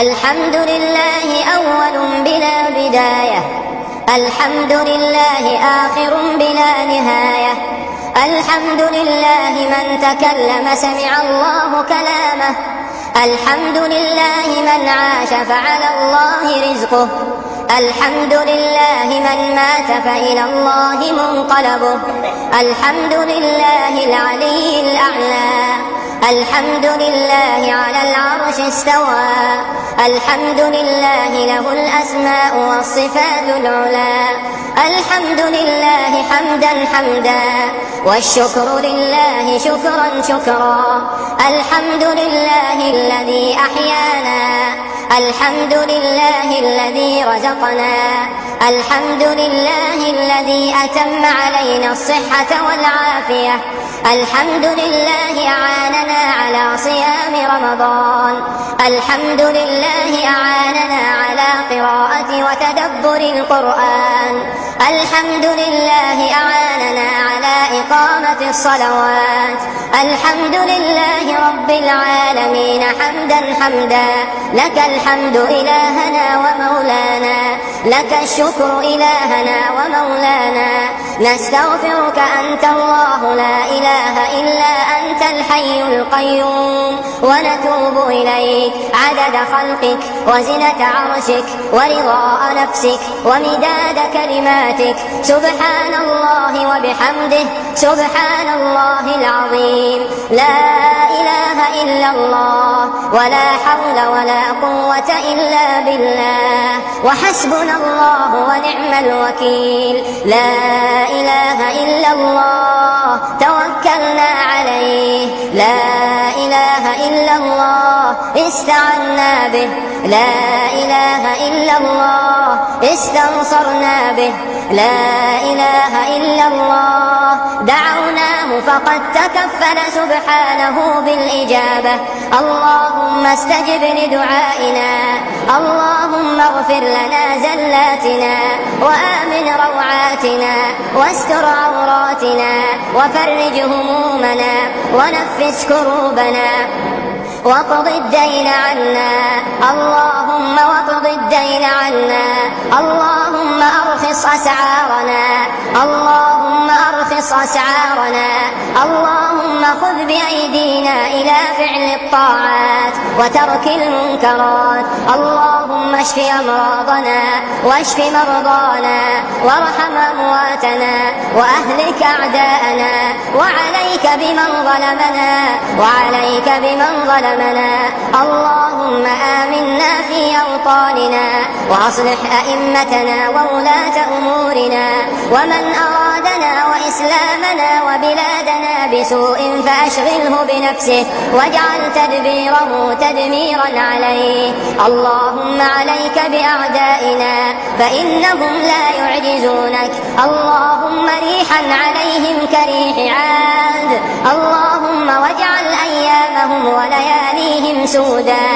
الحمد لله أول بلا بداية، الحمد لله آخر بلا نهاية، الحمد لله من تكلم سمع الله كلامه، الحمد لله من عاش فعلى الله رزقه، الحمد لله من مات فإلى الله منقلبه، الحمد لله العلي الأعلى، الحمد لله على العرش استوى، الحمد لله له الأسماء والصفات العلى، الحمد لله حمدا حمدا، والشكر لله شكرا شكرا، الحمد لله الذي أحيانا، الحمد لله الذي رزقنا، الحمد لله الذي أتم علينا الصحة والعافية، الحمد لله أعاننا على صيام رمضان، الحمد لله أعاننا على قراءة وتدبر القرآن، الحمد لله أعاننا على إقامة الصلوات، الحمد لله رب العالمين حمدا حمدا، لك الحمد إلهنا ومولانا، لك الشكر إلهنا ومولانا، نستغفرك أنت الله لا إله إلا أنت الحي القيوم، ونتوب إليك عدد خلقك وزنة عرشك ورضاء نفسك ومداد كلماتك، سبحان الله وبحمده سبحان الله العظيم، لا إله إلا الله، ولا حول ولا قوة إلا بالله، وحسبنا الله ونعم الوكيل، لا إله إلا الله توكلنا عليه، لا إله إلا الله استعنا به، لا إله إلا الله استنصرنا به، لا إله إلا الله دعوناه فقد تكفل سبحانه بالإجابة، اللهم استجب لدعائنا، اللهم اغفر لنا زلاتنا وآمن روعاتنا واستر عوراتنا وفرج همومنا ونفس كروبنا واقض الدين عنا، اللهم واقض الدين عنا، اللهم أرخص أسعارنا، اللهم أرخص أسعارنا، اللهم خذ بأيدينا إلى فعل الطاعات وترك المنكرات، اللهم اشف أمراضنا واشف مرضانا وارحم أمواتنا وأهلك أعداءنا، وعليك بمن ظلمنا، وعليك بمن ظلمنا، اللهم آمنا في أوطاننا وأصلح أئمتنا وولاة أمورنا، ومن أرادنا وإسلامنا وبلادنا بسوء فأشغله بنفسه واجعل تدبيره تدميرا عليه، اللهم عليك بأعدائنا فإنهم لا يعجزونك، اللهم ريحا عليهم كريح عاد، اللهم واجعل أيامهم ولياليهم سودا،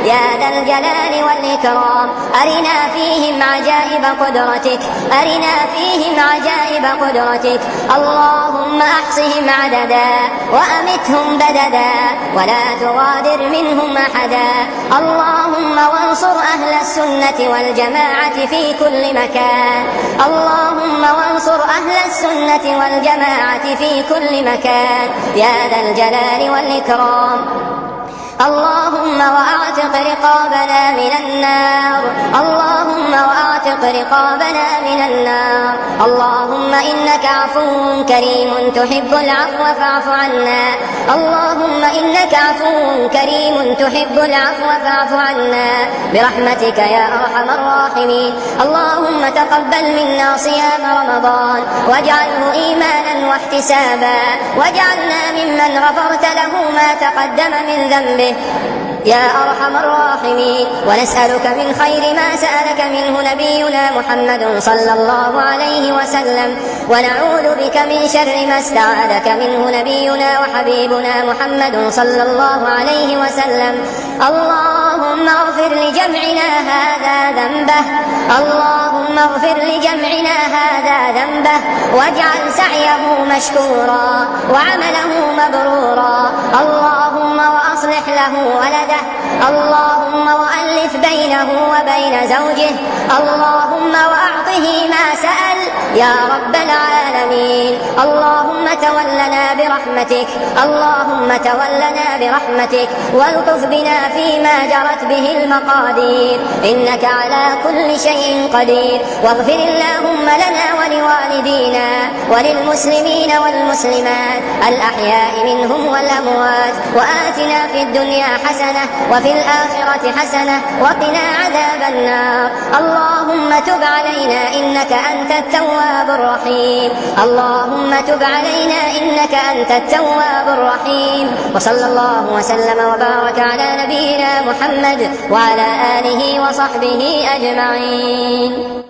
يا ذا الجلال والإكرام أرنا فيهم عجائب قدرتك، أرنا فيهم عجائب قدرتك، اللهم أحصهم عددا وأمتهم بددا ولا تغادر منهم أحدا، اللهم وانصر أهل السنة والجماعة في كل مكان، اللهم وانصر أهل السنة والجماعة في كل مكان، يا ذا الجلال والإكرام، اللهم وأعتق رقابنا من النار، اللهم وأعتق رقابنا من النار، اللهم إنك عفو كريم تحب العفو فاعف عنا، اللهم إنك عفو كريم تحب العفو فاعف عنا برحمتك يا أرحم الراحمين، اللهم تقبل منا صيام رمضان واجعله إيمانا واحتسابا، واجعلنا ممن غفرت له ما تقدم من ذنبه يا أرحم الراحمين، ونسألك من خير ما سألك منه نبينا محمد صلى الله عليه وسلم، ونعوذ بك من شر ما استعاذك منه نبينا وحبيبنا محمد صلى الله عليه وسلم، اللهم اغفر لجمعنا هذا ذنبه، اللهم اغفر لجمعنا هذا ذنبه، واجعل سعيه مشكورا وعمله مبرورا، اللهم وأصلح له ولده، اللهم وألف وبين زوجه، اللهم وأعطه ما سأل يا رب العالمين. اللهم تولنا برحمتك، اللهم تولنا برحمتك، والطف بنا فيما جرت به المقادير، إنك على كل شيء قدير. واغفر اللهم لنا ولوالدينا وللمسلمين والمسلمات الأحياء منهم والأموات، وآتنا في الدنيا حسنة وفي الآخرة حسنة وقنا عذاب النار. اللهم تب علينا إنك أنت التواب الرحيم، اللهم تب علينا إنك أنت التواب الرحيم. وصلى الله وسلم وبارك على نبينا محمد وعلى آله وصحبه أجمعين.